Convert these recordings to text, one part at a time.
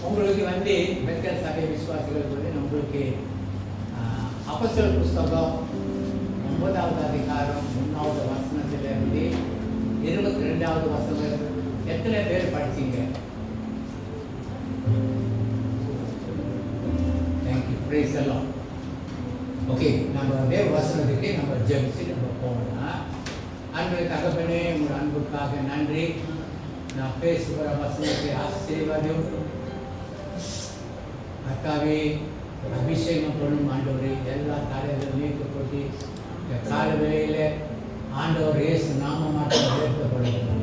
உங்களுக்கு பெத்தேல் சபை விசுவாசிகள் நம்மளுக்கு அப்போஸ்தலர் புஸ்தகம் 9வது அதிகாரம் 3வது வசனத்திலிருந்து 22வது வசனம் எத்தனை பேர் படிச்சீங்க? Thank you, praise the Lord. Okay, நம்ம தேவ வசனத்துக்கு நம்ம ஜெபிச்சு நம்ம போகலாம். அன்பு தகப்பனே, உங்கள் அன்புக்காக நன்றி. நான் பேசுகிற வசனத்தை ஆசீர்வாதம் அக்காவே அபிஷேகம் பண்ணும் ஆண்டவரே. எல்லா தடைகளும் நீக்கப்பட்டு இந்த கால வேளையில் ஆண்டவர் இயேசு நாமமாக உயர்த்தப்படுகிறார்.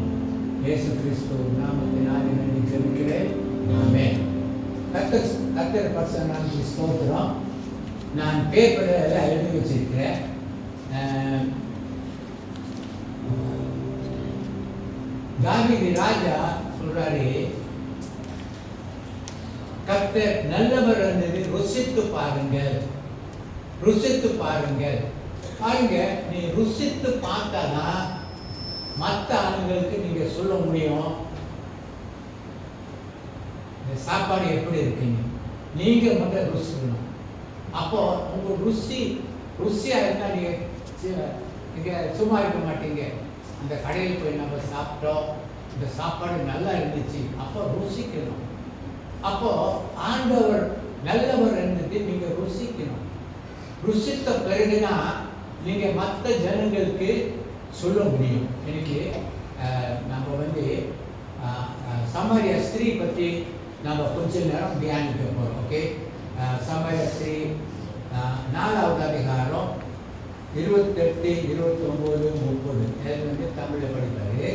இயேசு கிறிஸ்து நாமத்தினாலே நன்றி ஜெபிக்கிறேன். ஆமென். கர்த்தர் பரிசுத்தநாமத்துக்கு ஸ்தோத்திரம். நான் பேப்பரில் எல்லாம் எழுதி வச்சிருக்கிறேன். தாவீது ராஜா சொல்றாரு, கர்த்தர் நல்லவர் என்பதை ருசித்து பாருங்கள், ருசித்து பாருங்கள். பாருங்க, நீ ருசித்து பார்த்தாதான் மற்ற ஆளுங்களுக்கு நீங்க சொல்ல முடியும் இந்த சாப்பாடு எப்படி இருக்குன்னு. நீங்க மட்டும் ருசிக்கணும். அப்போ உங்க ருசியா இருந்தா நீங்க சும்மா இருக்க மாட்டீங்க. அந்த கடையில் போய் நம்ம சாப்பிட்டோம், இந்த சாப்பாடு நல்லா இருந்துச்சு, அப்போ ருசிக்கணும். அப்போ ஆண்டவர் நல்லவர் என்பதை நீங்க ருசிக்கணும். ருசித்த பிறகுதான் நீங்க மற்ற ஜனங்களுக்கு சொல்ல முடியும். எனக்கு நம்ம சமாரிய ஸ்திரீ பற்றி நம்ம கொஞ்ச நேரம் தியானிக்க போறோம். ஓகே, சமாரிய ஸ்திரீ 4வது அதிகாரம் 28, 29, 30 தமிழில் படிப்பாரு.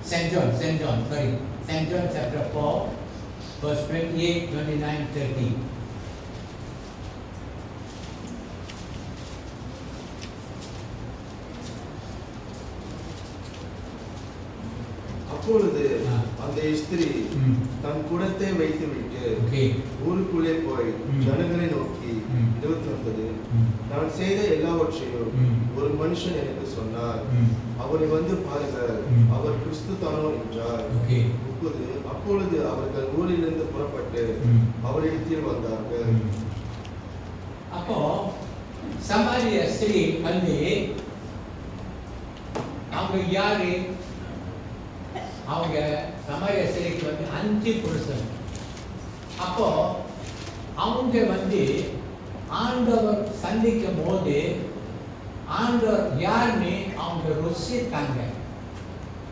St. John chapter 4 verse 28, 29, 30. அப்பொழுது அந்த ஸ்திரீ தன் குடத்தை வைத்துவிட்டு ஊருக்குள்ளே போய் ஜனங்களை நோக்கி 29, நான் செய்த எல்லாவற்றையும் ஒரு மனுஷன் எனக்கு சொன்னார், அவரை வந்து பாருங்கள், அவர் கிறிஸ்து தானோ என்றார். 30, அப்பொழுது அவர்கள் ஊரிலிருந்து புறப்பட்டு அவரிடத்தில் வந்தார்கள். அப்போ சமாரிய ஸ்திரீ அவங்க யாரு? அவங்க சமாரிய ஸ்திரீக்கு 5 புருஷன். அப்போ அவங்க ஆண்டவர் சந்திக்கும் போது ஆண்டவர் யாருன்னு அவங்க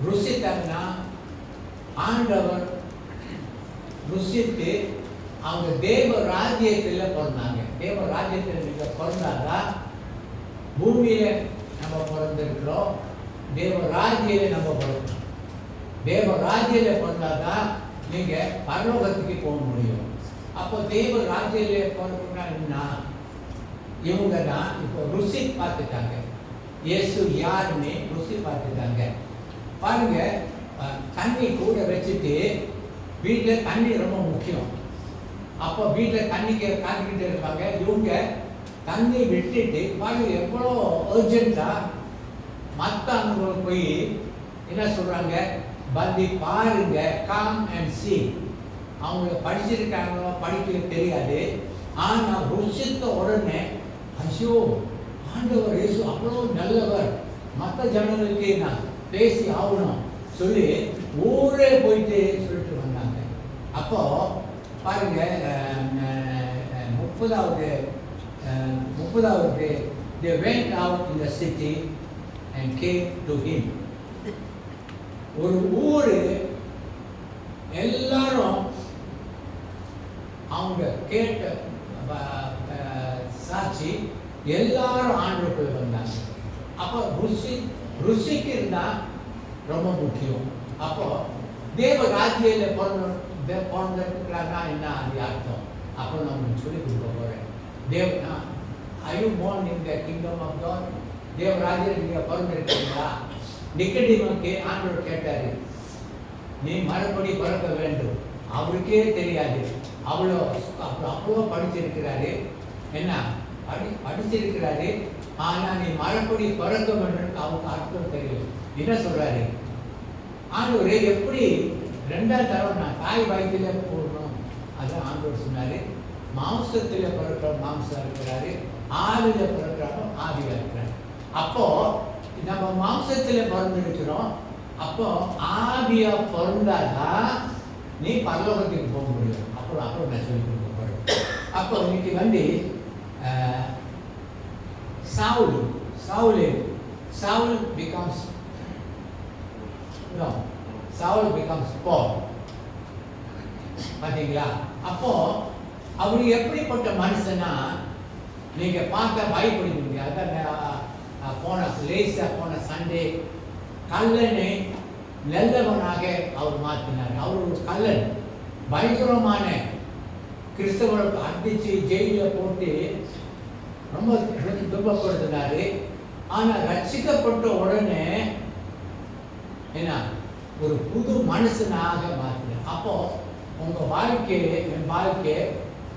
ருசித்தாங்கன்னா ஆண்டவர் ருசித்து அவங்க தேவ ராஜ்யத்தில் பிறந்தாங்க. தேவ ராஜ்யத்தில் நீங்க பிறந்தாதான் பூமியில நம்ம பிறந்திருக்கிறோம், தேவ ராஜ்யில நம்ம பிறந்தோம். தேவ ராஜ்யில பிறந்தாதான் நீங்க பரலோகத்துக்கு போக முடியும். அப்போ தேவ ராஜ்யில பிறந்தா இவங்க தான் இப்போ ருசி பார்த்துட்டாங்க. இயேசு யாருன்னு ருசி பார்த்துட்டாங்க. பாருங்க, தண்ணி கூட வச்சுட்டு வீட்டில் தண்ணி ரொம்ப முக்கியம். அப்போ வீட்டில் தண்ணிக்கு காத்துக்கிட்டு இருப்பாங்க. இவங்க தண்ணி விட்டுட்டு பாருங்க எவ்வளோ அர்ஜென்ட்டா மற்றவங்க போய் என்ன சொல்றாங்க, வந்து பாருங்க, கம் அண்ட் see. அவங்க படிச்சிருக்காங்களோ படிக்க தெரியாது, ஆனால் ருசித்த உடனே ஐயோ ஆண்டவர் இயேசு அவ்வளோ நல்லவர், மற்ற ஜனங்களுக்கு நான் பேசி ஆகணும் சொல்லி ஊரே போயிட்டு சொல்லிட்டு வந்தாங்க. அப்போ பாருங்க 30வது they went out in the city and came to him. ஒரு ஊரு எல்லாரும் அவங்க கேட்ட சாட்சி எல்லாரும் ஆண்டுக்குள்ள வந்தாங்க. அப்போ ருசிக்கு இருந்தா ரொம்ப முக்கியம். அப்போ தேவ ராஜ்யில பிறந்திருக்கிறாங்கன்னா என்ன அது அர்த்தம்? அப்போ நம்ம சொல்லி கொடுக்க போறேன். Are you born in the kingdom of God? தேவ ராஜ்யில நீங்க பிறந்திருக்கீங்களா? நிக்கோதேமுக்கு ஆண்டவர் கேட்டாரு, நீ மறுபடி பிறக்க வேண்டும். அவருக்கே தெரியாது, அவ்வளோ படிச்சிருக்கிறாரு, என்ன படிச்சிருக்கிறாரு, ஆனா நீ மறுபடி பிறக்க வேண்டும் அவருக்கு அர்த்தம் தெரியும். என்ன சொல்றாரு? ஆண்டவரே எப்படி ரெண்டாவது தடவை நான் தாய் வயிற்றில போடணும், அதான் ஆண்டவர் சொன்னார். மாம்சத்தில் பிறக்கிற மாம்சம் இருக்கிறாரு, ஆவியில் பிறக்கிறப்போ ஆவியில் இருக்கிறார். அப்போ நம்ம மாம்சத்தில் பிறந்திருக்கிறோம், அப்போ ஆவியா பிறந்தாதான் நீ பரலோகத்துக்கு போக முடியும். அப்புறம் நான் சொல்லி கொடுக்க போறேன். அப்போ இன்னைக்கு வந்து Saul becomes Paul. பார்த்தீங்களா? அப்போ அவர் எப்படிப்பட்ட மனுஷனா நீங்க பார்க்க பயப்படுவீங்க. அதான் போன சண்டே கல்லனை நல்லவனாக அவர் மாற்றினார். அவர் ஒரு கல்லன், பயங்கரமான கிறிஸ்தவர்களுக்கு அடிச்சு ஜெயிலில் போட்டு ரொம்ப துன்பப்படுத்தினாரு. ஆனால் ரட்சிக்கப்பட்ட உடனே என்ன ஒரு புது மனுஷனாக மாற்றினார். அப்போ உங்க வாழ்க்கை, என் வாழ்க்கை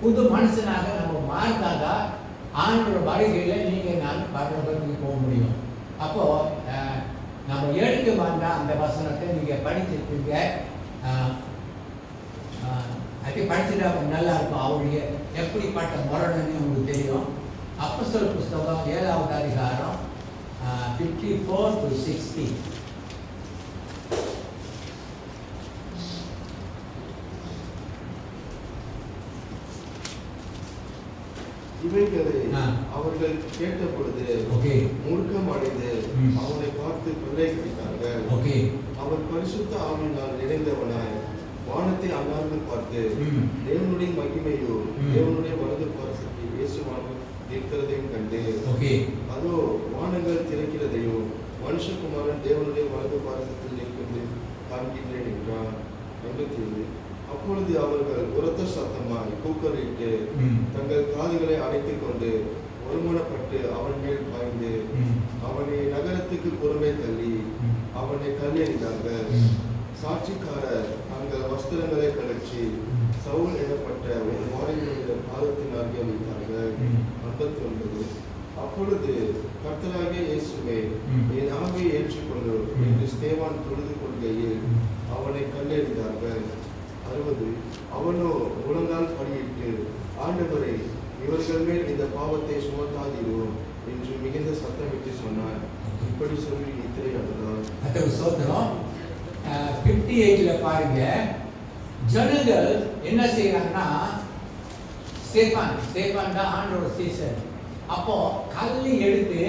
புது மனுஷனாக நம்ம மாறினாதான் ஆண்டோட வாழ்க்கையில நீங்க நான் பரலோகத்துக்கு போக முடியும். அப்போ நம்ம எடுக்க வேண்டாம் அந்த வசனத்தை நீங்க படிச்சிருப்பீங்க. அது படிச்சுட்டா நல்லா இருக்கும். அவருடைய எப்படிப்பட்ட முரணுன்னு உங்களுக்கு தெரியும். அப்போஸ்தலர் புஸ்தகம் 7வது அதிகாரம் 54 to 60. இவைகளை அவர்கள் கேட்ட பொழுது மூர்க்கம் அடைந்து அவனை பார்த்து கொள்ளை கடித்தார்கள். அவன் பரிசுத்த ஆவியினால் நிறைந்தவனாய் வானத்தை அண்ணாந்து பார்த்து தேவனுடைய மகிமையோ தேவனுடைய வலது பாரசத்தில் இயேசுவாக இருக்கிறதையும் கண்டு அதோ வானங்கள் திறக்கிறதையோ மனுஷகுமாரன் தேவனுடைய வலது பாரசத்தில் நிற்கிறது காண்கின்றேன் என்றான். 57. அப்பொழுது அவர்கள் உரத்த சத்தமாய் கூக்குரலிட்டு தங்கள் காதுகளை அடைத்துக் கொண்டு ஒருமுனப்பட்டு அவன் மேல் பாய்ந்து அவனை நகரத்துக்கு புறமே தள்ளி அவனை கல்லெறிந்தார்கள். சாட்சிக்காரர் தங்கள் வஸ்திரங்களை கழற்றி சவுல் எனப்பட்ட ஒரு வாலிபனுடைய பாதத்தின் அருகே வைத்தார்கள். 59. அப்பொழுது கர்த்தராகிய இயேசுவே என் ஆவியை ஏற்றுக்கொண்டு என்று ஸ்தேவான் தொழுது கொள்கையில் அவனை கல்லெறிந்தார்கள். 60. அவனோ முழங்கால் படியிட்டு ஆண்டவரை இவர்கள் மேல் இந்த பாவத்தை சுமத்தாதிரும் என்று மிகுந்த சத்தமிட்டு சொன்னார். இப்படி சொல்லி நித்திரை அடைந்தார். 58 பாருங்க, ஜனங்கள் என்ன செய்யறாங்கன்னா ஸ்தேபான் தான் ஆண்டவர் சீசன். அப்போ கல்லை எடுத்து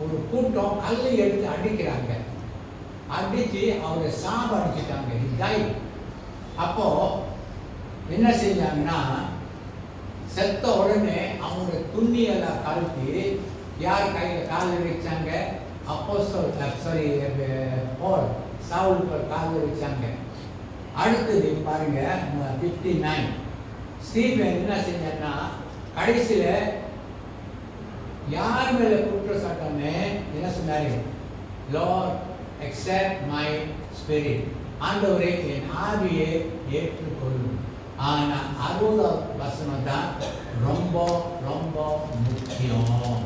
ஒரு கூட்டம் கல்லை எடுத்து அடிக்கிறாங்க. அடிச்சு அவரை சாப அடிச்சுட்டாங்க. அப்போ என்ன செஞ்சாங்கன்னா செத்த உடனே அவங்களோட துணியெல்லாம் கழுத்தி யார் கையில் காலில் வச்சாங்க? பவுல் சவுலுக்கு காலில் வச்சாங்க. அடுத்தது பாருங்க 59. ஸ்டீபன் என்ன செஞ்சான்னா கடைசியில் யார் மேல குற்றச்சாட்டமே என்ன சொன்னாரு? லார்ட் அக்செப்ட் மை ஸ்பிரிட், ஆண்டவரே என் ஆவியை ஏற்றுக்கொள்ளும். ஆனா 60வது வசனம் தான் ரொம்ப ரொம்ப முக்கியம்.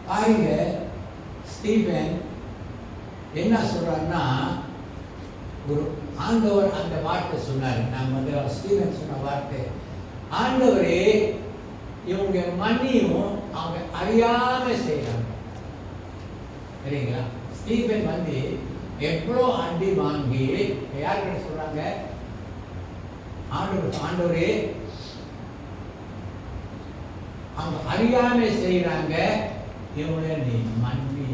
பாருங்க, ஸ்டீபன் என்ன சொல்றாருன்னா ஒரு ஆண்டவர் அந்த வார்த்தை சொன்னார். நான் வந்து ஸ்டீபன் சொன்ன வார்த்தை, ஆண்டவரே இவங்க மன்னியும் அவங்க அறியாம செய்யறாங்க. சரிங்களா? ஸ்டீபன் வந்து எவ்வளோ அடி வாங்கி யார்கிட்ட சொல்றாங்க? ஆண்டவரே அவங்க அறியாம செய்யறாங்க, இவங்களை நீ மன்னி.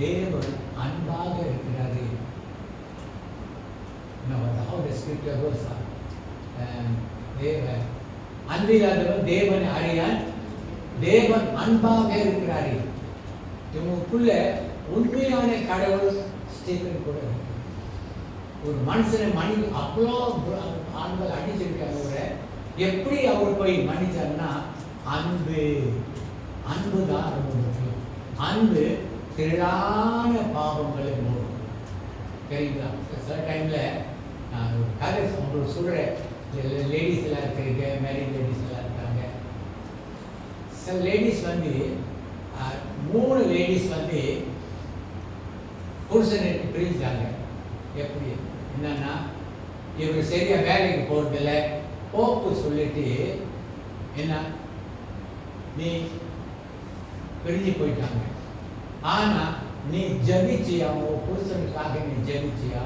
தேவன் அன்பாக இருக்கிறாரு. தேவன் அன்பில்லாதவன் தேவனை அறியான், தேவன் அன்பாக இருக்கிறாரு. இவங்களுக்குள்ள உண்மையான கடவுள் ஸ்டீபன் கூட. ஒரு மனுஷனை மணி அவ்வளோ ஆண்கள் அடிச்சிருக்காங்க. எப்படி அவர் போய் மன்னிச்சாருன்னா அன்பு தான் ரொம்ப முக்கியம். அன்பு திரளான பாவங்களை மூடும். சரிங்களா? சில டைம்ல நான் ஒரு கதை உங்களுக்கு சொல்றேன். லேடிஸ் எல்லாம் இருக்கிறீங்க, மேரிட் லேடிஸ் எல்லாம் இருக்காங்க. சில லேடிஸ் வந்து 3 லேடிஸ் வந்து புருஷனை பிரிஞ்சாங்க. எப்படி என்னன்னா, இவர் சரியா வேலைக்கு போகிறதில்ல. போப்பு சொல்லிட்டு என்ன, நீ பிரிஞ்சு போயிட்டாங்க. ஆனா நீ ஜபிச்சியா? உன் புருஷனுக்காக நீ ஜபிச்சியா?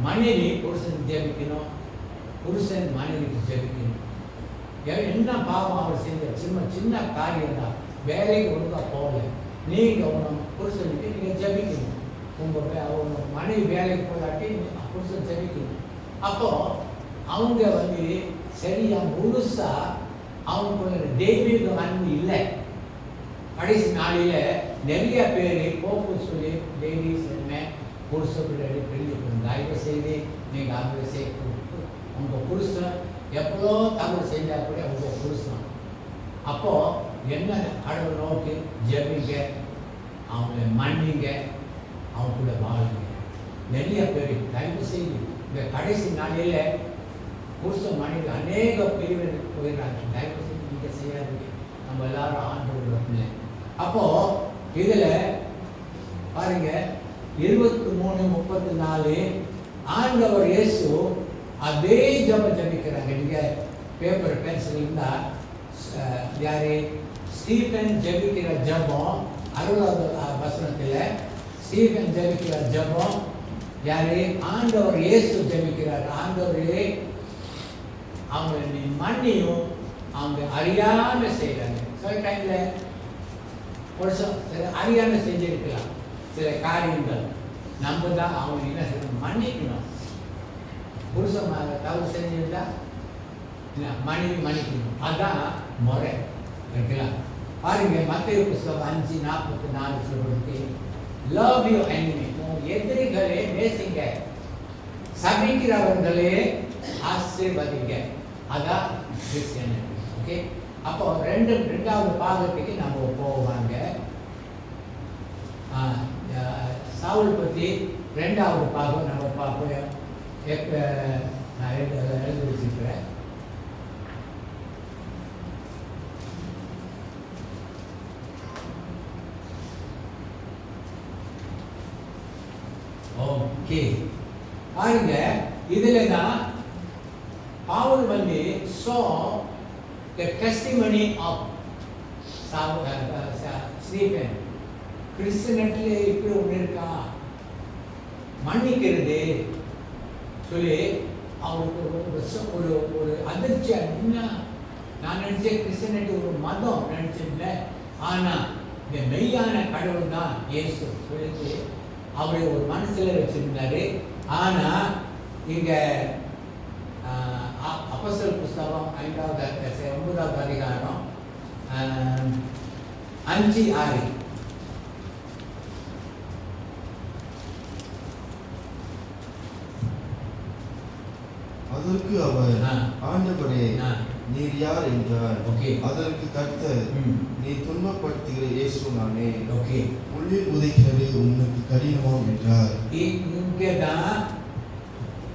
மனைவி புருஷனுக்கு ஜபிக்கணும், புருஷன் மனைவிக்கு ஜபிக்கணும். என்ன பாவம் அவர் செஞ்ச சின்ன காரியம் தான். வேலைக்கு ஒழுங்கா போகல, நீங்க உன் புருஷனுக்கு நீங்க ஜபிக்கணும். உங்க மனைவி வேலைக்கு போகாட்டி புருஷன் ஜபிக்கணும். அப்போ அவங்க சரியா முழுசா அவங்களுக்கு தெய்வீக அன்பு இல்லை. கடைசி நாளில நிறைய பேர் போக்கு சொல்லி லேடிஸ் என்ன புருஷப்பிள்ளை பிரிஞ்சு தயவு செய்து நீங்கள் அவங்களை சேர்த்து உங்கள் புருஷன் எவ்வளோ தவறு செஞ்சால் கூட உங்கள் புருஷன். அப்போது என்ன கடவுள் நோக்கி ஜெபிங்க, அவங்கள மன்னிங்க, அவங்க கூட வாழுங்க. நிறைய பேர் தயவு செய்து இந்த கடைசி நாளில் புருஷன் மனைவி அநேக பிரிவினை போயிடுறாங்க. தயவு செய்து நீங்கள் செய்யாதீங்க. நம்ம எல்லாரும் ஆண்டோட பிள்ளை. அப்போ இதுல பாருங்க 23:34 ஆண்டவர் இயேசு அதே ஜெபம் ஜெபிக்கிறாங்க. நீங்க பேப்பர் பென்சில் இருந்தா யாரு ஸ்டீபன் ஜெபிக்கிற ஜெபம் 60வது வசனத்துல ஸ்டீபன் ஜெபிக்கிற ஜெபம் யாரு ஆண்டவர் இயேசு ஜெபிக்கிறார். ஆண்டவரே அவங்க நீ மன்னியும், அவங்க அறியாம செய்யறாங்க. சில டைம்ல ஒரு சில அறியாம செஞ்சிருக்கலாம் சில காரியங்கள். நம்ம தான் அவங்க என்ன செய்யணும், மன்னிக்கணும். புருஷன் தவறு செஞ்சிருந்தா மனைவி மன்னிக்கணும். அதான் முறை இருக்கலாம். பாருங்க மத்தேயு புத்தகம் 5:44 சொல்றது, லவ் யூ எனிமி, எதிரிகளே நேசிங்க, சபிக்கிறவர்களே ஆசீர்வதிங்க. அதான் கிறிஸ்டியானிட்டி. ஓகே, அப்போ ரெண்டாவது பாகத்துக்கு நம்ம போவாங்க. சவுல் பற்றி ரெண்டாவது பாகம் நம்ம பார்ப்போம். நான் எழுதி வச்சுக்கிறேன். ஓகே, பாருங்க இதுல தான் Pavul saw the testimony of Stephen. கிறிஸ்தனத்துல இப்படி ஒன்று இருக்கா, மன்னிக்கிறது சொல்லி அவருக்கு ஒரு அதிர்ச்சியா. நான் நினைச்சேன் கிறிஸ்தனட்டு ஒரு மதம் நினைச்சிருந்த, ஆனா இந்த மெய்யான கடவுள் தான் இயேசு சொல்லிட்டு அவரை ஒரு மனசுல வச்சிருந்தாரு. ஆனா இங்க அப்போஸ்தலர் புஸ்தகம் 9வது அதிகாரம் 5:6 அதற்கு அவர், ஆண்டவரே நீர் யார் என்றார். அதற்கு கர்த்தர், நீ துன்பப்படுத்துகிற இயேசு நானே. உள்ளில் உதைக்கிறது உனக்கு கடினமாம் என்றார்.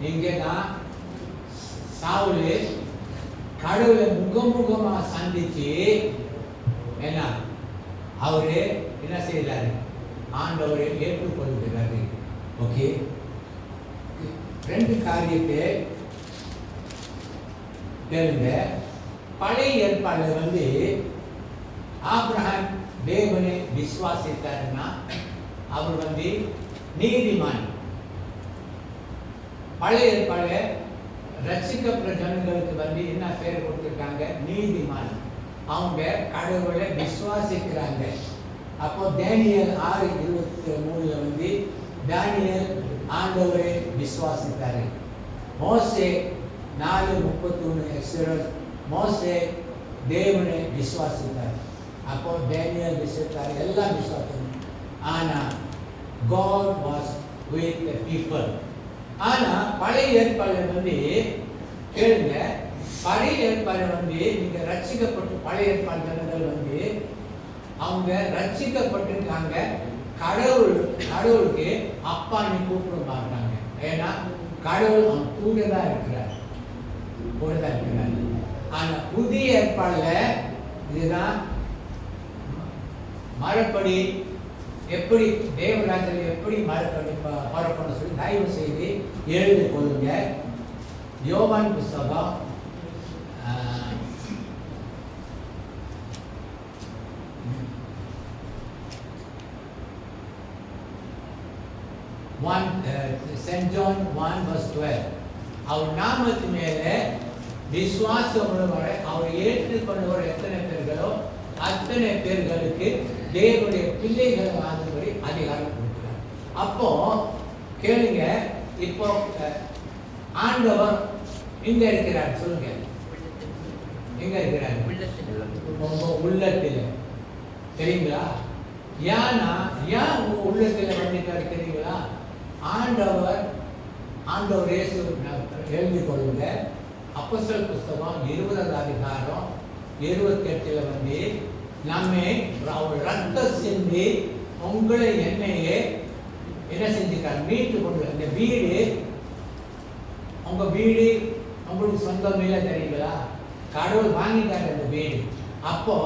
இங்கதான் சாவுலு கடவுளை முகமுகமா சந்திச்சு என்ன அவரு என்ன செய்யறாரு, ஆண்டவரை ஏற்றுக்கொள்கிறாரு. ஓகே, ரெண்டு காரியத்தை கேளுங்க. பழைய ஏற்பாடு ஆபிரகாம் தேவனை விசுவாசித்தாருன்னா அவர் நீதிமான். பழைய ஏற்பாடு ரட்சிக்கப்பட்ட ஜனங்களுக்கு என்ன பேர் கொடுத்திருக்காங்க, நீதிமான். அவங்க கடவுளை விசுவாசிக்கிறாங்க. அப்போ தானியேல் 6:23 தானியேல் ஆண்டவரை விசுவாசித்தாரு. மோசே 4:31 மோசே தேவனை விசுவாசித்தார். அப்போ தானியேல் விசுவாசித்தார், எல்லாம் விசுவாசம். ஆனா God was with the people. ஆனா பழைய ஏற்பாடு கேளுங்க, பழைய ஏற்பாடு நீங்க ரட்சிக்கப்பட்டு பழைய ஏற்பாடு ஜனங்கள் அவங்க ரட்சிக்கப்பட்டிருக்காங்க. கடவுளுக்கு அப்பா நீ கூப்பிட மாட்டாங்க. ஏன்னா கடவுள் அவன் கூடதான் இருக்கிறார். ஆனா புதிய ஏற்பாடுல இதுதான் மறுபடி எப்படி தேவராஜ்யத்தில் எப்படி பரப்பணும் சொல்லி தயவு செய்து எழுதி கொள்ளுங்க. யோவான் புஸ்தகம் 1 St. John 1:12 அவர் நாமத்து மேலே விசுவாசம் உள்ளவரை அவர் ஏற்றுக்கொண்டவர் எத்தனை பேர்களோ அத்தனை பேர்களுக்கு தேவனுடைய பிள்ளைகள் ஆகும்படி அதிகாரம் கொடுக்கிறார். அப்போ கேளுங்க, இப்போ ஆண்டவர் எங்க இருக்கிறார் சொல்லுங்க, எங்க இருக்கிறார்? உங்க உள்ளத்தில். தெரியுங்களா? ஏன்னா ஏன் உங்க உள்ளத்தில் வந்துட்டாரு தெரியுங்களா? ஆண்டவர் இயேசு எழுதி கொள்ளுங்க. அப்போஸ்தலர் புஸ்தகம் 20 அதிகாரம் 28 வந்து நம்மை அவர் ரத்தம் சிந்தி உங்களை என்னையே என்ன செஞ்சுட்டார்? மீட்டு கொண்டு. அந்த வீடு உங்க வீடு உங்களுக்கு சொந்தம் இல்லை, தெரியுங்களா? கடவுள் வாங்கிட்டாரு அந்த வீடு. அப்போ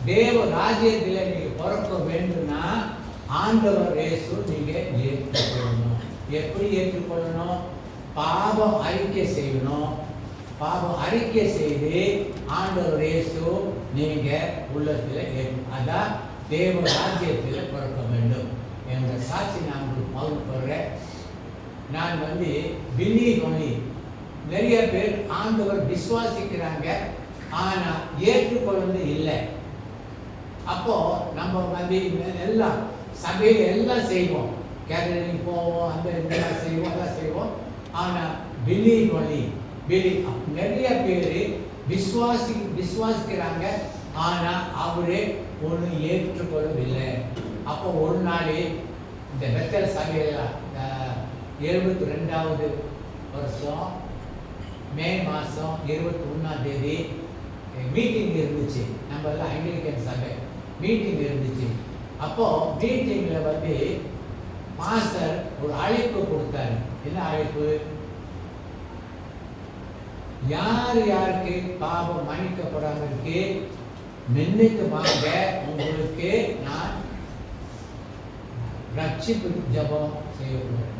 தேவ ராஜ்யத்தில் நீங்க பிறக்க வேண்டும்னா ஆண்டவர் இயேசு நீங்க ஏற்றுக்கொள்ளணும். எப்படி ஏற்றுக்கொள்ளணும்? பாவம் அறிக்கை செய்யணும். பாவம் அறிக்கை செய்து ஆண்டவர் இயேசு நீங்க உள்ளத்தில் அதான் தேவ ராஜ்யத்தில் பிறக்க வேண்டும் என்ற சாட்சி நான் உங்களுக்கு பகிர்ந்து கொள்கிறேன். நான் வந்து பிலீவ் ஒன்லி. நிறைய பேர் ஆண்டவர் விசுவாசிக்கிறாங்க, ஆனா ஏற்றுக்கொள்வது இல்லை. அப்போ நம்ம வந்து எல்லாம் சபையில் எல்லாம் செய்வோம், கேதரிங் போவோம், அந்த இதெல்லாம் செய்வோம், எல்லாம் செய்வோம். ஆனா பிலீவ் ஒன்லி. நிறைய பேர் விசுவாசிக்கிறாங்க, ஆனா அவரே ஒன்று ஏற்றுக்கொள்ளவில்லை. அப்போ ஒரு நாள் இந்த பெத்தல் சபையில் 72வது வருஷம் மே மாதம் 21ஆம் தேதி மீட்டிங் இருந்துச்சு. நம்ம எல்லாம் ஆங்கிலிக்கன் சபை மீட்டிங் இருந்துச்சு. அப்போ மீட்டிங்கில் வந்து மாஸ்டர் ஒரு அழைப்பு கொடுத்தாரு. என்ன அழைப்பு? யார் யாருக்கு பாவம் மன்னிக்கப்படாமல் இருக்கு நின்னுக்கு வாங்க, உங்களுக்கு நான் ரட்சிப்பு ஜபம் செய்யக்கூடாது.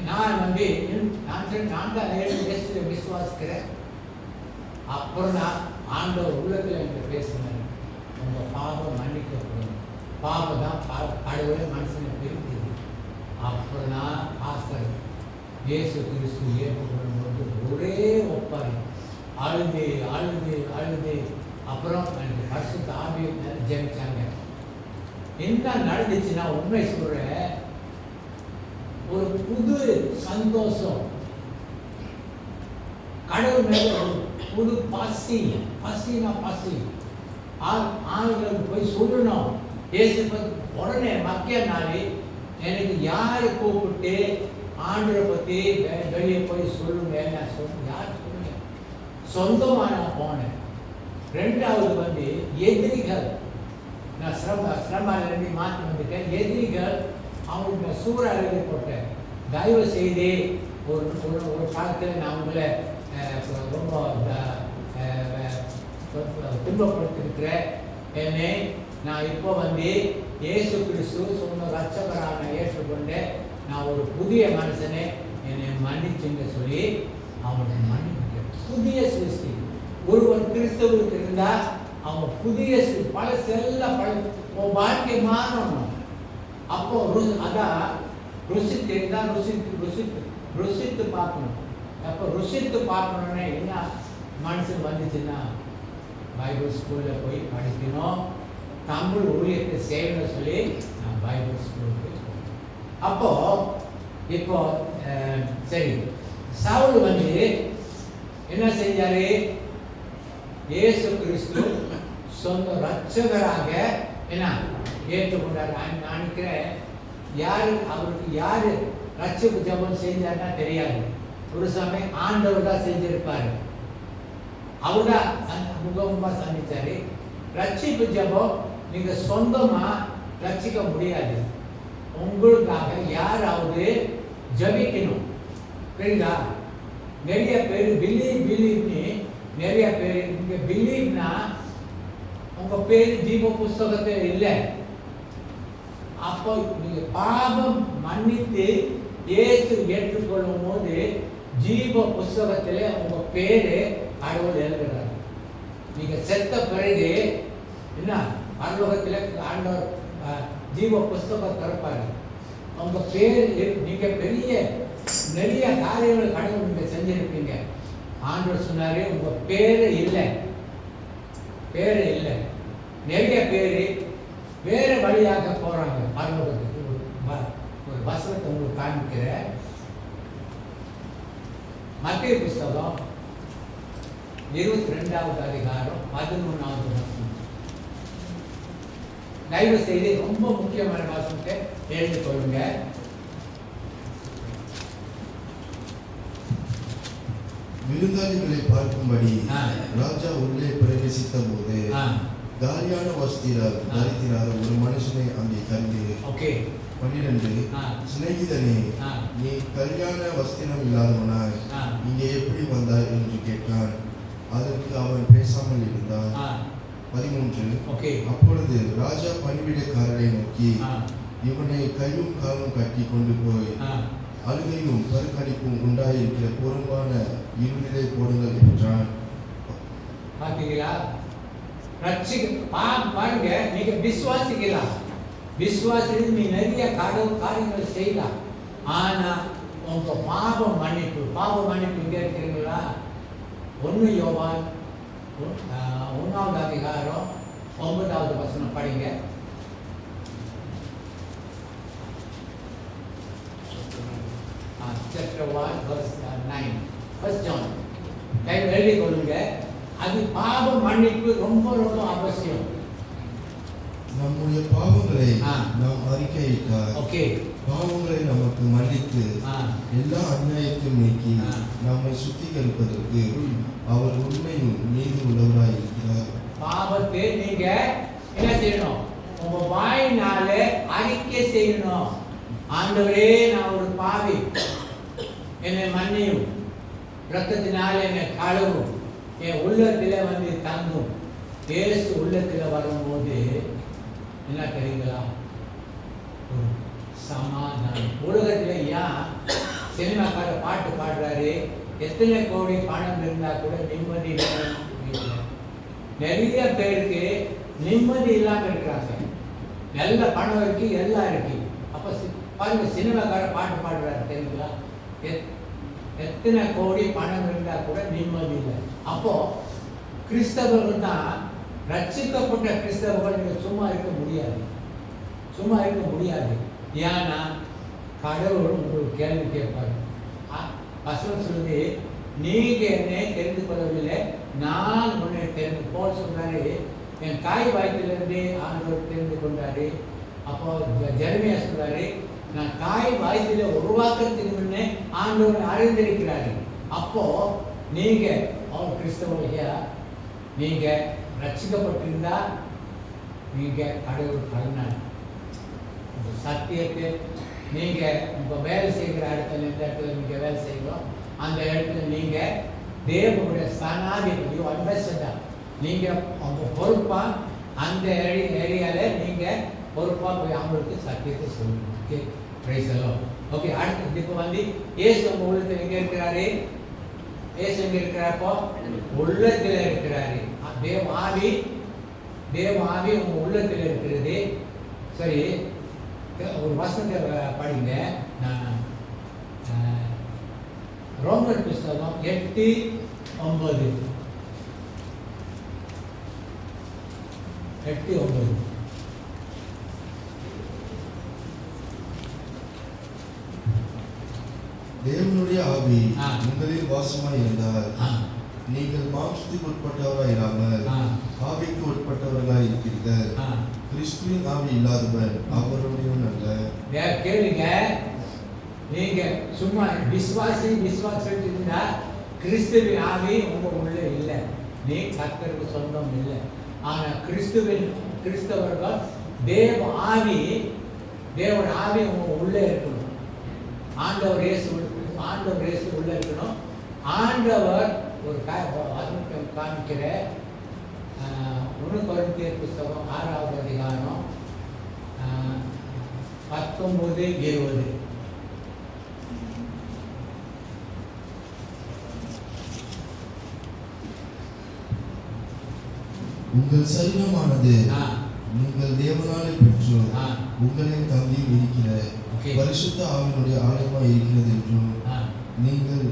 நான் வந்து நான் தான் விசுவாசிக்கிறேன். அப்புறம் நான் ஆண்டவர் உள்ளத்தில் எனக்கு பேசினேன், உங்க பாவம் மன்னிக்கப்படும். பாவம் தான் கடவுளை மனுஷனை பிரிக்குது. அப்புறம் நான் பாஸ்டர் இயேசு கிறிஸ்து ஏற்றுக்கொள்ளும்போது ஒரே ஒப்பாரி அழுது அழுது அழுது. அப்புறம் எனக்கு பரிசுத்த ஆவியை ஜெபிச்சாங்க. என்ன நடந்துச்சுன்னா உண்மை சொல்றேன், ஒரு புது சந்தோஷம், கடவுள் மேல ஒரு புது பசினா பசி. ஆளுங்களுக்கு போய் சொல்லணும் இயேசு பத்தி. உடனே மக்கிய நாளே எனக்கு யாரை கூப்பிட்டு ஆண்டரை பத்தி வெளியே போய் சொல்லுங்க. நான் சொல்லுங்க, யார் சொல்லுங்க, சொந்தமாக நான் போனேன். ரெண்டாவது வந்து எதிரிகள், நான் சிரமாலிருந்து மாற்றி வந்துட்டேன். எதிரிகள் அவங்களுக்கு நான் சூறாக எழுதி போட்டேன். தயவு செய்து ஒரு காலத்தில் நான் உங்களை ரொம்ப துன்பப்படுத்திருக்கிறேன். என்னை நான் இப்போ வந்து இயேசு கிறிஸ்து சொன்ன ரட்சகராக நான் ஏற்றுக்கொண்டேன். நான் ஒரு புதிய மனுஷனே, என்னை மன்னிச்சுங்க சொல்லி அவனை மன்னிக்கிறேன். புதிய சிருஷ்டி. ஒருவன் கிறிஸ்தவருக்கு இருந்தால் அவங்க புதிய பல செல்ல வாழ்க்கை மாறணும். அப்போ அதான் ருசித்து தான் ருசித்து பார்க்கணும். அப்போ ருசித்து பார்க்கணுன்னே என்ன மனுஷன் வந்துச்சுன்னா பைபிள் ஸ்கூலில் போய் படிக்கணும், தமிழ் ஊழியத்தை செய்யணும்னு சொல்லி நான் பைபிள் ஸ்கூலுக்கு. அப்போ இப்போ சரி, சவுல் வந்து என்ன செஞ்சாரு? இயேசு கிறிஸ்து சொந்த ரட்சகராக என்ன ஏற்றுக்கொண்டார். நான் நினைக்கிறேன் அவருக்கு யாரு ரட்சிப்பு ஜபம் செஞ்சாருன்னா தெரியாது. ஒரு சமயம் ஆண்டவர் தான் செஞ்சிருப்பாரு, அவர் தான் முகமுகமா சந்திச்சாரு. ரட்சிப்பு ஜபம் நீங்க சொந்தமா ரட்சிக்க முடியாது. உங்களுக்காக யாராவது ஜபிக்கணும். புரியுதா? நிறைய பேர் பிலீவ்னு நிறைய பேர் இங்க பிலீவ்னா உங்க பேர் ஜீவ புஸ்தகத்தில் இல்லை. அப்போ நீங்க பாவம் மன்னித்து இயேசு ஏற்றுக்கொள்ளும் போது ஜீவ புஸ்தகத்திலே உங்க பேரு கடவுள் எழுதுகிறார். நீங்க செத்த பிறகு என்ன பரலோகத்திலே ஆண்டவர் ஜீவ புஸ்தகம் திறப்பாரு. உங்க பேரு நீங்க நிறைய காரியங்கள் கடவுள் நீங்க செஞ்சிருப்பீங்க. ஆண்டவர் சொன்னாரு உங்க பேரு இல்லை, நிறைய பேரு வேற வழியாக போறாங்க பரலோகத்துக்கு. ஒரு வசனத்தை உங்களுக்கு காண்பிக்கிற மத்தேயு புஸ்தகம் 22வது அதிகாரம் 11வது வசனம். தயவு செய்து ரொம்ப முக்கியமான வசனத்தை எழுதி கொள்ளுங்க. விருந்தாளிகளை பார்க்கும்படி ராஜா உள்ளே பிரவேசித்த போது காலியான வஸ்திரம் தரித்திராத ஒரு மனுஷனை அங்கே கண்டு 12 சிநேகிதனே, நீ கல்யாண வஸ்திரம் இல்லாதவனாய் இங்கே எப்படி வந்தாய் என்று கேட்டான். அதற்கு அவன் பேசாமல் இருந்தான். 13 அப்பொழுது ராஜா பணிவிடைக்காரரை நோக்கி, இவனை கையும் காலும் கட்டி கொண்டு போய் அழுகையும் பருக்கடிப்பும் உண்டாயிருக்கிற பொறுப்பான இருளிலே போடுங்கள் என்றான். பாத்தீங்களா? பாருங்க, நீங்க விசுவாசிக்கலாம், விசுவாசி நீ நிறைய காரியங்கள் செய்யலாம். ஆனா உங்க பாவ மன்னிப்பு இங்க இருக்கிறீங்களா? 1 யோவான் 1வது அதிகாரம் 9வது வசனம் படிங்க. Chapter 1 verse 9. First John. எழுதி கொள்ளுங்க. அது பாவ மன்னிப்பு ரொம்ப ரொம்ப அவசியம். நம்முடைய பாவங்களை நாம் அறிக்கையிட்டால் பாவங்களை நமக்கு மன்னித்து எல்லா அநியாயத்தையும் நீக்கி நம்மை சுத்திகரிப்பதற்கு அவர் உண்மையும் நீதி உள்ளவராய் இருக்கிறார். பாவத்தை நீங்க என்ன செய்யணும்? உங்க வாயினால அறிக்கை செய்யணும். ஆண்டவரே, நான் ஒரு பாவி, என்னை மன்னியும், இரத்தத்தினால என்னை கழுவும், என் உள்ளத்தில் வந்து தங்கும். இயேசு உள்ளத்தில் வரும்போது என்ன தெரியுங்களா? ஒரு சமாதானம். உலகத்தில் ஏன் சினிமாக்கார பாட்டு பாடுறாரு, எத்தனை கோடி பணம் இருந்தா கூட நிம்மதி இல்லை. நிறைய பேருக்கு நிம்மதி இல்லாமல் இருக்கிறாங்க. நல்ல பணம் இருக்கு, எல்லாம் இருக்கு. அப்போ பாருங்க, சினிமாக்கார பாட்டு பாடுறாரு தெரியுங்களா? எத்தனை கோடி பணம் இருந்தா கூட நிம்மதி இல்லை. அப்போ கிறிஸ்தவர்கள் தான், ரட்சிக்கப்பட்ட கிறிஸ்தவர்கள் நீங்க சும்மா இருக்க முடியாது. ஏன்னா கடவுள் உங்களுக்கு கேள்வி கேட்பாரு. வசனம் சொல்லுது, நீங்க என்னை தெரிந்து கொள்ளவில்லை, நான் உன்னை தெரிந்து போல் சொல்றாரு. என் தாய் வாய்ப்பிலிருந்து ஆண்டவர் தெரிந்து கொண்டாரு. அப்போ ஜெரமியா சொல்றாரு, நான் தாய் வாய்ப்பில உருவாக்கத்துக்கு முன்னே ஆண்டவர் அறிந்திருக்கிறாரு. அப்போ நீங்க அவர் கிறிஸ்தவர்களையா, நீங்க ரட்சிக்கப்பட்டிருந்தா நீங்க கடவுள் கலனார் சத்தியத்தை. நீங்க உங்க வேலை செய்கிற இடத்துல, எந்த இடத்துல நீங்க வேலை செய்கிறோம் அந்த இடத்துல நீங்க தேவனுடைய சனாதிபதி அம்பேசடர். நீங்க அவங்க பொறுப்பா அந்த ஏரியால நீங்க பொறுப்பா போய் அவங்களுக்கு சத்தியத்தை சொல்லணும். Okay, praise the Lord. Okay, அடுத்து இப்போ வந்து இயேசு உங்க உள்ளத்தில் எங்க இருக்கிறாரு? இயேசு எங்க இருக்கிறாப்போ உள்ளத்தில் இருக்கிறாரு. தேவ ஆவி உங்க உள்ளத்தில் இருக்கிறது. சரி, ஒரு வசனத்தை படிங்க. நான் ரோமர் புஸ்தகம் 8:9 தேவனுடைய ஆவி உங்களில் வாசமாய் இருந்தால் நீங்கள் மாம்சத்துக்கு உட்பட்டவராய் இராமல் ஆவிக்கு உட்பட்டவர்களாய் இருக்கிறீர்கள். கிறிஸ்துவின் ஆவி இல்லாதவர் அவருடையவன் அல்ல. கேளுங்க, நீங்க சும்மா விசுவாசம் இருந்தா கிறிஸ்துவின் ஆவி உங்க உள்ள இல்லை. நீ கர்த்தருக்கு சொந்தம் இல்லை. ஆனா கிறிஸ்தவர்கள் தேவ ஆவி உங்க உள்ள இருக்கணும். ஆண்டவர் இயேசு உள்ள இருக்கணும். ஆண்டவர் ஒரு காமிக்கிற 1 கொரிந்தியர் புஸ்தகம் 6வது அதிகாரம் 19:20. உங்கள் சரீரமானது ஆ. நீங்கள் தேவனாலே பெற்று ஆ. உங்களின் தந்தையில் இருக்கிற ஓகே. பரிசுத்த ஆவியினுடைய ஆலயமாய் இருக்கிறது என்றும் ஆ. நீங்கள்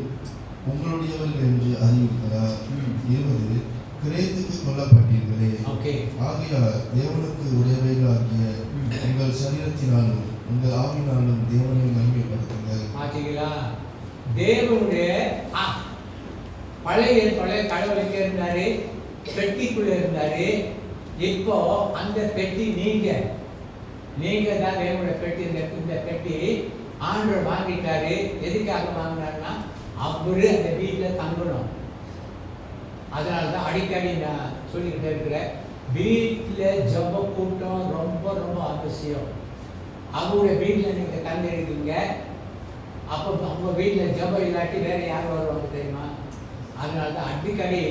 உங்களுடையவர்கள் என்று அறிவீர்களா? ம். 20 கிரேத்துக்கு கொல்லப்பட்டீர்களே, ஓகே. ஆகையால் தேவனுக்கு உடையவைகளாகிய உங்கள் சரீரத்தினாலும் உங்கள் ஆவினாலும் தேவனை மகிமைப்படுத்துங்கள். பார்த்தீங்களா? தேவனுடைய பழைய கடவுள் எங்க இருந்தாரு? பெட்டிக்குள்ள இருந்தாரு. இப்போ அந்த பெட்டி நீங்க தான் தேவனுடைய பெட்டி. இந்த பெட்டி ஆண்டவர் வாங்கிட்டாரு. எதுக்காக வாங்கினாருன்னா அவரு அந்த வீட்டில் தங்கணும். அதனால தான் அடிக்கடி நான் சொல்லிக்கிட்டே இருக்கிறேன், வீட்டில் ஜெப கூட்டம் ரொம்ப ரொம்ப அவசியம். அவருடைய வீட்டில் நீங்கள் தங்கி இருக்கீங்க, அப்போ உங்கள் வீட்டில் ஜெபம் இல்லாட்டி வேறு யார் வருவாங்க தெரியுமா? அதனால தான் அடிக்கடி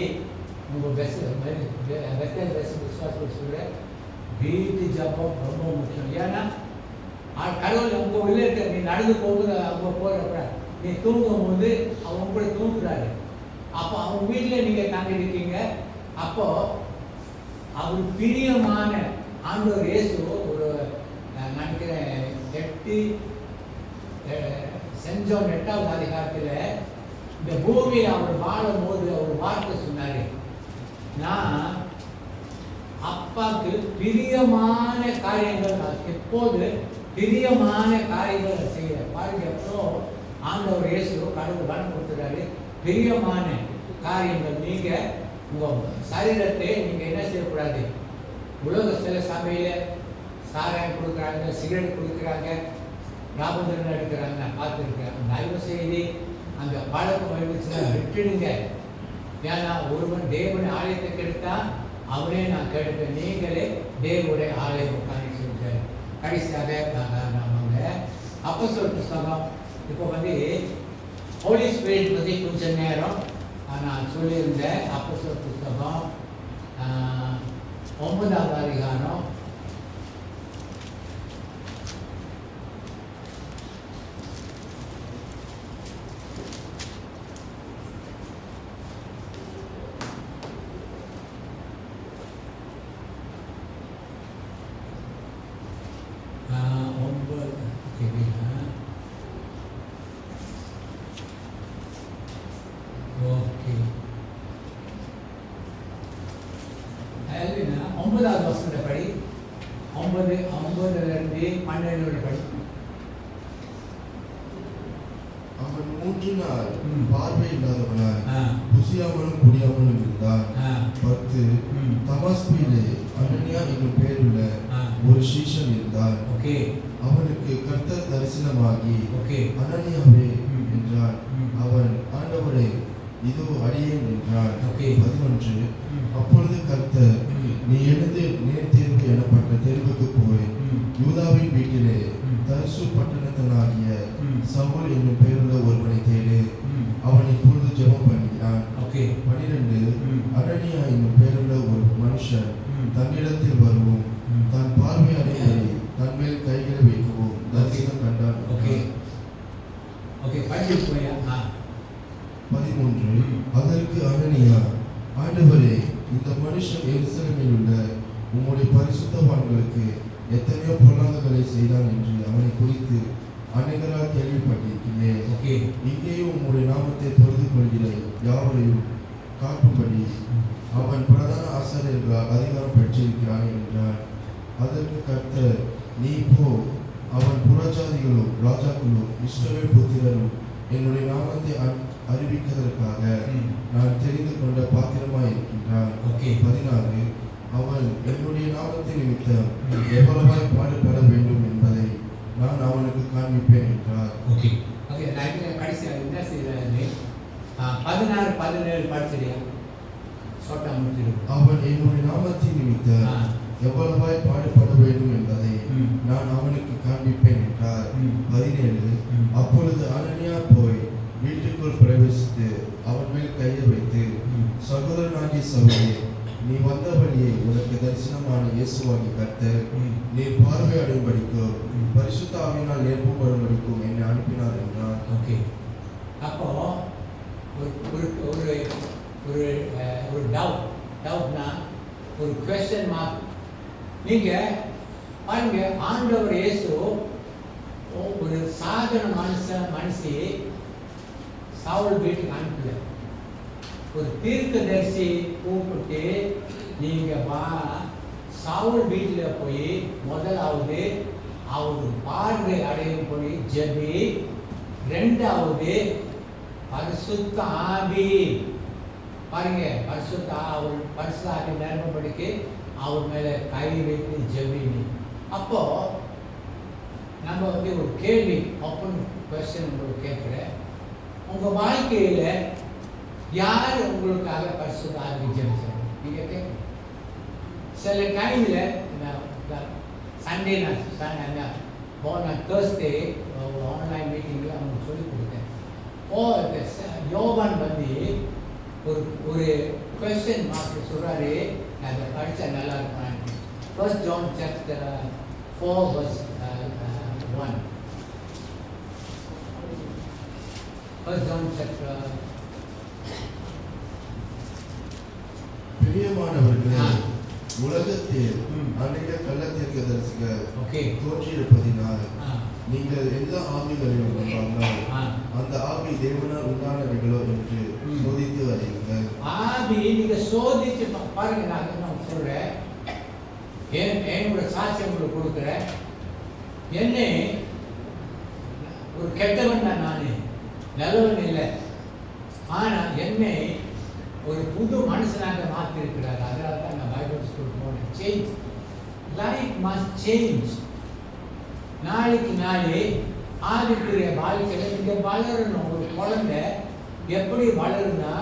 உங்கள் விசுவாசம் சொல்ற வீட்டு ஜெபம் ரொம்ப முக்கியம். ஏன்னா கடவுள் உங்கள் உள்ளே இருக்க, நீ நடந்து போகுது அவங்க போகிறப்ப நீ தூங்கும் போது அவங்க கூட தூங்குறாரு. அப்போ அவங்க வீட்டில் நீங்கள் தங்கி இருக்கீங்க. அப்போ அவர் பிரியமான ஆண்டவர் இயேசு ஒரு நினைக்கிறேன் சென்ட் ஜான் 8வது அதிகாரத்தில் இந்த பூமியில் அவர் வாழும் போது அவர் வார்த்தை சொன்னார், நான் அப்பாவுக்கு பிரியமான காரியங்கள், நான் எப்போது பிரியமான காரியங்கள் செய்கிறேன். பாருங்க, எப்போ ஆண்டவர் இயேசு கடவுள் வரம் கொடுத்துறாரு. பிரியமான காரியங்கள், நீங்கள் உங்கள் சரீரத்தை நீங்கள் என்ன செய்யக்கூடாது? உலக சில சபையில் சாராயம் கொடுக்குறாங்க, சிகரெட் கொடுக்குறாங்க, ஞாபகம் எடுக்கிறாங்க, நான் பார்த்துருக்கேன். தயவு செய்து அந்த பழக்கம் இருந்துச்சுன்னா விட்டுடுங்க. ஏன்னா ஒருவன் தேவனுடைய ஆலயத்தை கெடுத்தா அவனே நான் கெடுப்பேன். நீங்களே தேவனுடைய ஆலயம் காணி சொல்லிட்டாரு. கடைசியாக நாங்கள் அப்போஸ்தலர் புஸ்தகம் இப்போ ஹோலி ஸ்பிரிட் பற்றி கொஞ்சம் நேரம் நான் சொல்லியிருந்தேன். அப்போஸ்தலர் புஸ்தகம் 9வது அதிகாரம் 9வது வசனத்தை படி. 9:12 படி. அவன் 3 நாள் பார்வை இல்லாதவனாய் ஆ. புசியாமலும் குடியாமலும் இருந்தான். ஆ. 10 தமஸ்குவிலே அனனியா என்னும் பெயருள்ள ஆ. ஒரு சீஷன் இருந்தான். ஓகே. அவனுக்கு கர்த்தர் தரிசனமாகி, ஓகே. அனனியாவே என்றான். ம். அவன், ஆண்டவரே, இதோ அடியேன் என்றான். ஓகே. 11 அப்பொழுது கர்த்தர், நீ எழுந்து நேர்த்தேர்வு எனப்பட்ட தெருவுக்கு போய் யூதாவின் வீட்டிலே தர்சு பட்டணத்தனாகிய சவுல் என்னும் பெயருள்ள ஒருவனை தேடு. அவன் இப்பொழுது ஜெபம் பண்ணுகிறான். 12 அனனியா என்னும் பெயருள்ள ஒரு மனுஷன் தன்னிடத்தில் வரவும் தான் பார்வை அடைவதை தன் மேல் கைகளை வைக்கவும் தரிசனம் கண்டான். 13 அதற்கு அனனியா, ஆண்டவரே, இந்த மனுஷன் எருசலேமில் உள்ள உம்முடைய பரிசுத்தவான்களுக்கு எத்தனையோ பொல்லாதங்களை செய்தான் என்று அவனை குறித்து அநேகரால் கேள்விப்பட்டிருக்கிறேன். இங்கேயும் உம்முடைய நாமத்தை தொழுது கொள்கிற யாவரையும் காட்டும்படி அவன் பிரதான ஆசாரியர்களால் அதிகாரம் பெற்றிருக்கிறான் என்றார். அதற்கு கர்த்தர், நீ போ, அவன் புறஜாதிகளும் ராஜாக்களும் இஸ்ரவேல் புத்திரரும் என்னுடைய நாமத்தை அறிவிப்பதற்காக நான் தெரிந்து கொண்ட பாத்திரமாய் இருக்கின்றான். 14 அவன் என்னுடைய நாமத்தை நிமித்தம் எவ்வளவாய் பாடுபட வேண்டும் என்பதை நான் அவனுக்கு காண்பிப்பேன் என்றார். 16-17 படிச்சிருக்கியா? அவன் என்னுடைய நாமத்தின் நிமித்தம் எவ்வளவாய் பாடுபட வேண்டும் என்பதை நான் அவனுக்கு காண்பிப்பேன் என்றார். 17 அப்பொழுது அனனியா போய் வீட்டுக்குள் பிரவேசித்து அவன் மேல் கையை வைத்து, சகோதரனாகிய சவுலே, நீ வந்தபடியே உனக்கு தரிசனமான இயேசுவாகிய கர்த்தர் நீ பார்வை அடையும்படிக்கும் பரிசுத்த ஆவியினால் என்னால் நிரப்பப்படும்படிக்கும் என்னை அனுப்பினார் என்றார். ஓகே, அப்போ ஒரு ஒரு ஒரு ஒரு ஒரு டவுட்னா ஒரு கொஸ்டின் மார்க். நீங்கள் பாருங்க, ஆண்டவர் இயேசு ஒரு சாதாரண மனுஷி சவுல் வீட்டுக்கு அனுப்பல. ஒரு தீர்க்கதரிசி கூப்பிட்டு நீங்கள் வா, சவுல் வீட்டில் போய் முதலாவது அவர் பார்வை அடையும் போய் ஜெபி, ரெண்டாவது பரிசுத்த ஆவி, பாருங்க பரிசுத்த அவர் பரிசுத்த ஆவி நிரம்படிக்கு அவர் மேலே கை வைத்து ஜெபினி. அப்போ நம்ம ஒரு கேள்வி ஓப்பன் கொஸ்டின் உங்களுக்கு கேட்குறேன். உங்கள் வாழ்க்கையில் யார் உங்களுக்காக பரிசுத்த ஆவி ஜெபிச்சாங்க? நீங்கள் கேட்க சில டைமில் சண்டே நான் போன தேர்ஸ்டே ஆன்லைன் மீட்டிங்கில் அவங்களுக்கு சொல்லிக் கொடுத்தேன். யோவான் வந்து ஒரு ஒரு கொஸ்டின் மார்க் சொல்கிறாரு, அதை படித்தா நல்லா இருக்கும். 1 John chapter 4 verse 1. 1 John chapter. பிரியமானவர்களே, உலகத்தில் அநேக கள்ளத்தீர்க்கதரிசிகள் தோன்றியிருப்பதினால் நீங்கள் எல்லா ஆவிகளையும் நம்பாமல் அந்த ஆவி தேவனால் உண்டானவைகளோ என்று சோதித்து அறியுங்கள். ஆவி நீங்க சோதிச்சு பாருங்க. நான் சொல்றேன், என்னோட சாட்சி உங்களுக்கு கொடுக்குறேன். என்னை ஒரு கெட்டவன் தான், நானே நல்லவன் இல்லை. ஆனால் என்னை ஒரு புது மனுஷனாக மாற்றிருக்கிறார். அதனால தான் நான் பைபிள் ஸ்கூல் போனேன். Change, life must change. நாளைக்கு நாளே ஆவிக்குரிய வாழ்க்கையில் நீங்கள் வளரணும். ஒரு குழந்தை எப்படி வளருனா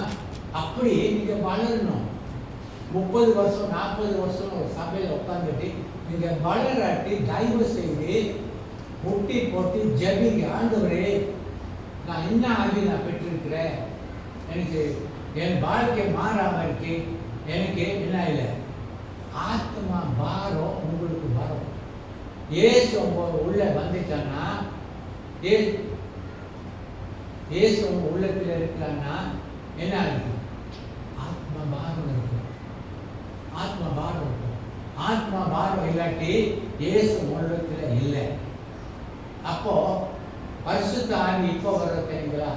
அப்படி நீங்கள் வளரணும். 30 வருஷம் 40 வருஷம் ஒரு சபையில் உட்காந்துட்டு நீங்கள் வளராட்டி தயவு செய்து முட்டி போட்டு ஜெபிங்க. ஆண்டவரே, நான் என்ன ஆகி நான் பெற்றிருக்கிறேன், எனக்கு என் வாழ்க்கை மாறாமல் இருக்கு, எனக்கு என்ன இல்லை ஆத்மா பாரம் உங்களுக்கு வரும். ஏசு உள்ள வந்துட்டான்னா, ஏசு உள்ளத்தில் இருக்கிறான்னா என்ன இருக்கு? ஆத்மா பாரம் இருக்கும். ஆத்மா பாரம் இருக்கும். ஆத்மா பாரம் இல்லாட்டி ஏசு உள்ளத்தில் இல்லை. அப்போ பரிசுத்த ஆவி இப்போ வர தெரியுங்களா?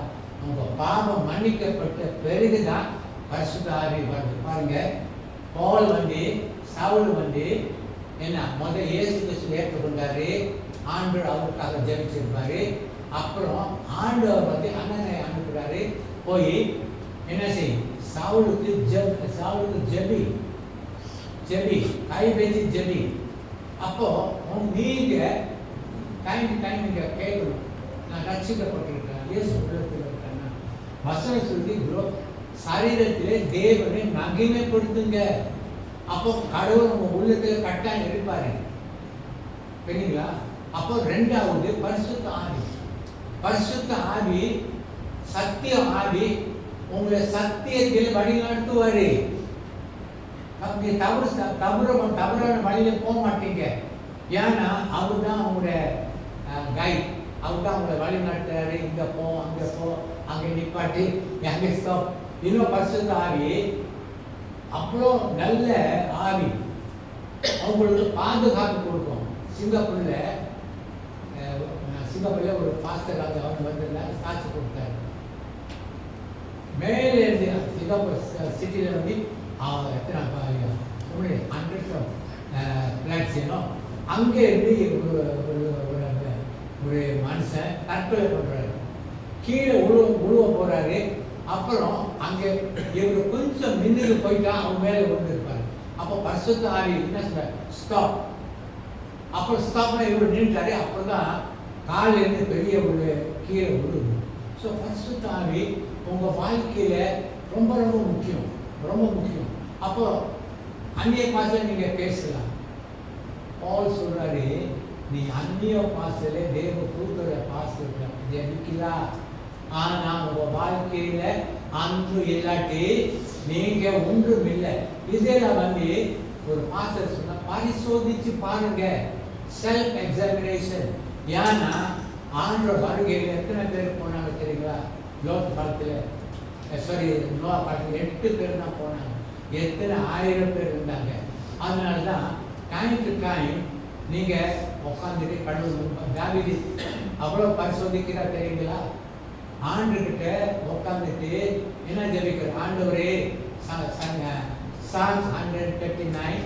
உங்க பாவம் மன்னிக்கப்பட்ட பிறகுதான் பரிசுத்த ஆவி வருது. பாருங்க, பவுல் வந்து சவுல் வந்து என்ன முதல் இயேசு கிறிஸ்து ஏற்றுக்கொண்டாரு. ஆண்டவர் அவருக்காக ஜெபிச்சிருப்பாரு. அப்புறம் ஆண்டவர் வந்து அண்ணனை அனுப்புறாரு, போய் என்ன செய்யும், சவுலுக்கு ஜெபி கை வச்சு ஜெபி. அப்போ நீங்க டைம் நீங்க கேட்கணும், நான் ரட்சிக்கப்பட்டிருக்கேன், இயேசு உள்ளத்தில் இருக்கேன்னா வசனம் சொல்லி சரீரத்திலே தேவனை மகிமைப்படுத்துங்க. அப்போ கடவுள் உங்க உள்ளத்தில் கட்டாயம் இருப்பாரு. சரிங்களா? அப்போ ரெண்டாவது பரிசுத்த ஆவி. பரிசுத்த ஆவி சத்திய ஆவி உங்களை சத்தியத்தில் வழி நடத்துவாரு. தவறான வழியில போக மாட்டீங்க. ஏன்னா அவர் தான் உங்களுடைய கைட். அவர் தான் உங்களை வழி நடத்துறாரு. இங்க போ, அங்க போ, அங்கே நிப்பாட்டி, அங்கே ஸ்டாப். இன்னும் பரிசுத்த ஆவி அவ்வளோ நல்ல ஆவி, அவங்களுக்கு பாதுகாப்பு கொடுக்கும். சிங்கப்பூர்ல ஒரு பாஸ்டர் அவங்க வந்திருந்தாங்க, சாட்சி கொடுத்தாரு. மேலே இருந்து சிங்கப்பூர் சிட்டியில் வந்து எத்தனை 100 ஃப்ளாட்ஸ் ஏனும் அங்கே இருந்து ஒரு மனுஷன் தற்கொலை பண்ணுறாரு. கீழே உழுவ போகிறாரு. அப்புறம் அங்கே இவர் கொஞ்சம் மின்னுக்கு போயிட்டா அவன் மேலே விழுந்திருப்பாரு. அப்போ பரிசுத்த ஆவி என்ன சொல்ற, ஸ்டாப். அப்புறம் ஸ்டாப்னா இவர் நின்றாரு. அப்புறம் தான் காலிலேருந்து பெரிய ஒரு கீழே விழுது. ஸோ பரிசுத்த ஆவி உங்கள் வாழ்க்கையில் ரொம்ப ரொம்ப முக்கியம், ரொம்ப முக்கியம். அப்போ அந்நிய பாஷையில் நீங்கள் பேசலாம். பவுல் சொல்றாரு, நீ அந்நிய பாஷையில தேவ தூதர பாஷையில ஜெபிக்கலாம். ஆனா உங்க வாழ்க்கையில அன்று இல்லாட்டி நீங்க ஒன்றும் இல்லை. இதெல்லாம் வந்து ஒரு பாஸ்டர் சொன்னா பரிசோதிச்சு பாருங்க. Self examination. ஏன்னா ஆண்டோட வருகையில் எத்தனை பேர் போனாங்க தெரியுங்களா? லோட் காலத்தில் நோவா காலத்தில் 8 பேர் தான் போனாங்க. எத்தனை 1000 பேர் இருந்தாங்க. அதனால தான் டைம் டு டைம் நீங்கள் உட்காந்துட்டு கடவுள் தாவீது அவ்வளோ பரிசோதிக்கிறா தெரியுங்களா? ஆண்டுகிட்ட உட்காந்துட்டு என்ன ஜெபிக்கிற? ஆண்டவரே Psalms 139,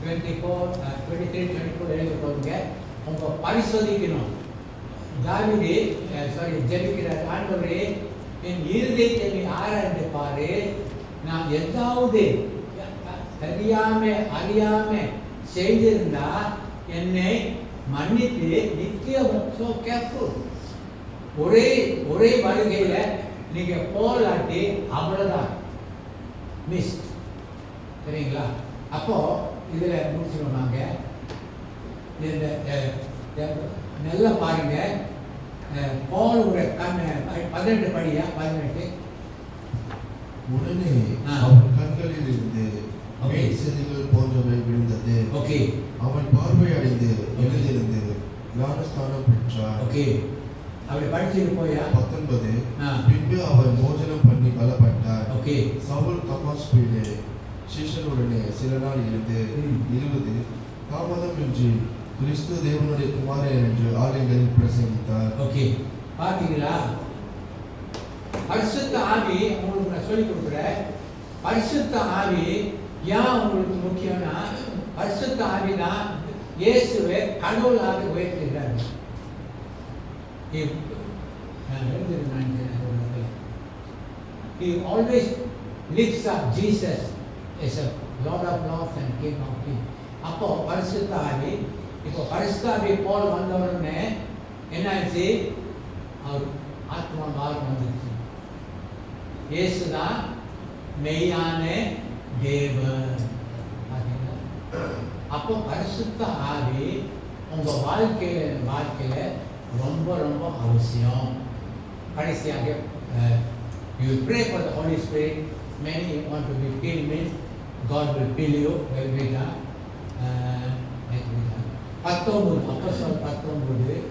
24, 23, 24 எழுத போதுங்க. உங்க பரிசோதிக்கணும். தாவீது ஜெபிக்கிறார், ஆண்டவரே என் இருதயத்தை நீ ஆராய்ந்து பாரு, நான் ஏதாவது தெரியாம அறியாம செய்திருந்தா என்னை மன்னித்து நித்தியம். So careful. ஒரே வருகையில நீங்க போலாட்டி அவ்வளவுதான் மிஸ். சரிங்களா? அப்போ இதுல முடிச்சிடும். நாங்க நல்லா பாருங்க. போலோட கண்ணு 18 படியா 18. உடனே அவன் கண்களில் இருந்து செதிகள் போன்றவை விழுந்தது. ஓகே. அவன் பார்வை அடைந்து எழுந்திருந்து ஞானஸ்தானம் பெற்றார். ஓகே. அப்படி படிச்சுட்டு போயா 19. பின்பு அவன் மோசனம் பண்ணி பலப்பட்டார். ஓகே. சவுல் தமாஸ்குவிலே சீஷனுடனே சில நாள் இருந்து 20 தாமதமின்றி கிறிஸ்து தேவனுடைய குமாரன் என்று ஆலயங்களில் பிரசங்கித்தார். ஓகே. பாத்தீங்களா? பரிசுத்த ஆவி உங்களுக்கு நான் சொல்லிக் கொடுக்குறேன். பரிசுத்த ஆவி ஏன் உங்களுக்கு முக்கியம்னா, பரிசுத்த ஆவி தான் இயேசுவை கடவுளாக உயர்த்துகிறார். He always lifts up Jesus as a Lord of Lords and King of Kings. அப்போ பரிசுத்த ஆவி, இப்போ பரிசுத்த ஆவி போல் வந்தவுடனே என்ன ஆச்சு? அவர் ஆத்மா மாறும் வந்துருச்சு. இயேசுதான் மெய்யான தேவன். அப்போ பரிசுத்த ஆவி உங்க வாழ்க்கையில ரொம்ப ரொம்ப அவசியம். கடைசியாக you pray for the Holy Spirit. Many want to be filled, means God will fill you. Will be done. 19 அப்போஸ்தலர் 19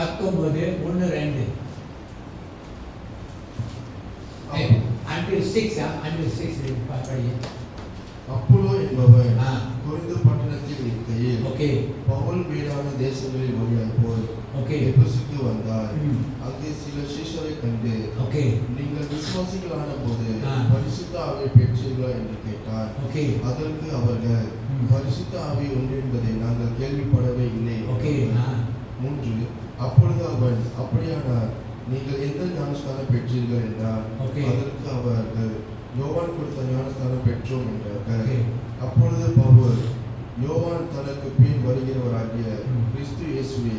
19:1-2 until 6 படிங்க. அப்போலோ என்பவர் கொரிந்து பட்டணத்தில் இருக்கையில் ஓகே பவுல் வீடான தேசங்களில் வழியாய் போய் ஓகே எபேசுக்கு வந்தார். அங்கே சில சீஷரை கண்டு ஓகே நீங்கள் விசுவாசிகளான போது பரிசுத்த ஆவியை பெற்றீர்களா என்று கேட்டார். ஓகே அதற்கு அவர்கள் பரிசுத்த ஆவி உண்டு என்பதை நாங்கள் கேள்விப்படவே இல்லை. ஓகே 3 அப்பொழுது அவன் அப்படியானால் நீங்கள் எந்த ஞானஸ்தானம் பெற்றீர்கள் என்றார். அதற்கு அவர்கள் யோவான் கொடுத்த ஞானஸ்தானம் பெற்றோம் என்றார்கள். அப்பொழுது பவுல் யோவான் தனக்கு பின் வருகிறவராகிய கிறிஸ்து இயேசுவே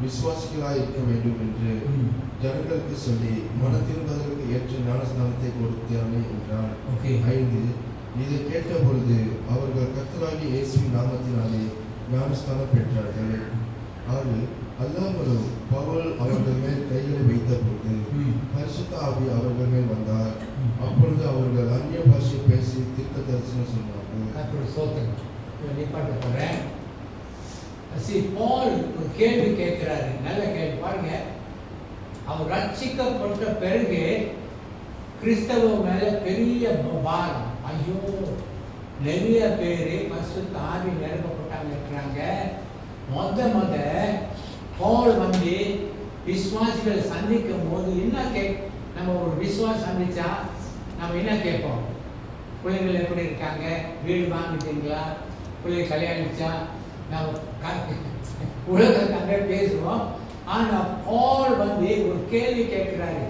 விசுவாசிகளாய் இருக்க வேண்டும் என்று ஜனங்களுக்கு சொல்லி மனத்திரும்பதற்கு ஏற்ற ஞானஸ்தானத்தை கொடுத்தானே என்றார். 5 இதை கேட்ட பொழுது அவர்கள் கர்த்தராகிய இயேசுவின் நாமத்தினாலே ஞானஸ்தானம் பெற்றார்கள். 6 அல்லாமலும் பவுல் அவர்கள் மேல் கைகளை வைத்த பொழுது பரிசுத்த ஆவி அவர்கள் மேல் வந்தார். அப்பொழுது அவர்கள் அந்நிய பாஷை பேசி தீர்க்க தரிசனம் சொன்னார்கள். பால் ஒரு கேள்வி கேட்கிறாரு. நல்ல கேள்வி பாருங்க. அவர் ரட்சிக்கப்பட்ட பிறகு கிறிஸ்தவ மேல பெரிய பாரம். ஐயோ, நிறைய பேர் பரிசுத்த ஆவி நிரப்பப்பட்டாங்க இருக்கிறாங்க. முத பால் வந்து விசுவாசிகளை சந்திக்கும் போது என்ன நம்ம ஒரு விசுவாசம் சந்திச்சா நம்ம என்ன கேட்போம்? பிள்ளைங்கள் எப்படி இருக்காங்க? வீடு வாங்கிட்டீங்களா? பிள்ளை கல்யாணிச்சா? நம்ம உலகத்தாங்க பேசுவோம். ஆனால் பால் வந்து ஒரு கேள்வி கேட்கிறாரு.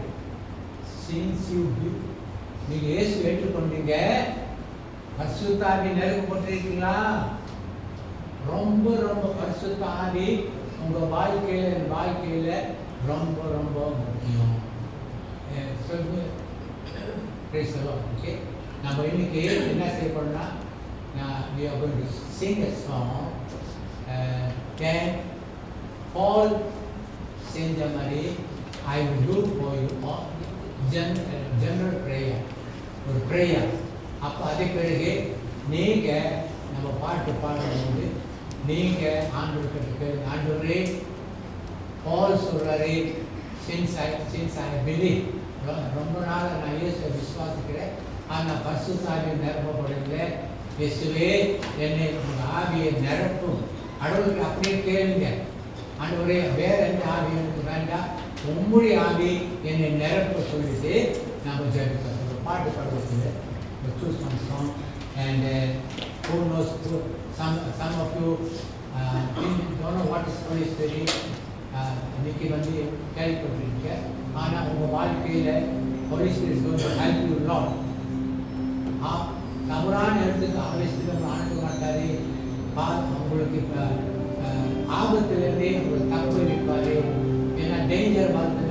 நீங்க இயேசு ஏற்றுக்கொண்டீங்க, பரிசுத்த ஆவி நிரப்பப்பட்டிருக்கீங்களா? ரொம்ப ரொம்ப பரிசுத்த ஆவி உங்க வாழ்க்கையில ரொம்ப ரொம்ப முக்கியம். ஓகே, நம்ம இன்னைக்கு என்ன செய்ய போறோம்னா, we are going to sing a song Then Paul செஞ்ச மாதிரி I will do for you all general prayer, ஒரு prayer. அப்போ அதே பிறகு நீங்கள் நம்ம பாட்டு பாடும்போது நீங்கள் ஆண்டவர்கிட்ட ஆண்டவரே பால் சொல்கிறாரு since I believe, ரொம்ப நாள் நான் இயேசுவை விசுவாசிக்கிறேன், ஆனால் பரிசுத்தாவியை நிரப்பப்படவில்லை. இயேசுவே என்னை உங்கள் ஆவியை நிரப்பும். கடவுளுக்கு அப்படியே கேளுங்க, ஆண்டவரே வேற எந்த ஆவி எனக்கு வேண்டாம், உங்களுடைய ஆவி என்னை நிரப்ப சொல்லிட்டு நம்ம ஜெபிக்கிறோம். ஒரு பாட்டு பாடுவது choose one song and who knows, some of you don't know what is Holy Spirit. இன்னைக்கு வந்து கேள்விப்பட்டிருக்கீங்க, ஆனால் உங்கள் வாழ்க்கையில் Holy Spirit is going to help you a lot. தவறான இடத்துக்கு Holy Spirit அனுப்ப மாட்டார். உங்களுக்கு இப்போ ஆபத்துலேருந்தே உங்களுக்கு தப்பு வைப்பார். ஏன்னா டேஞ்சர் வாழ்க்கை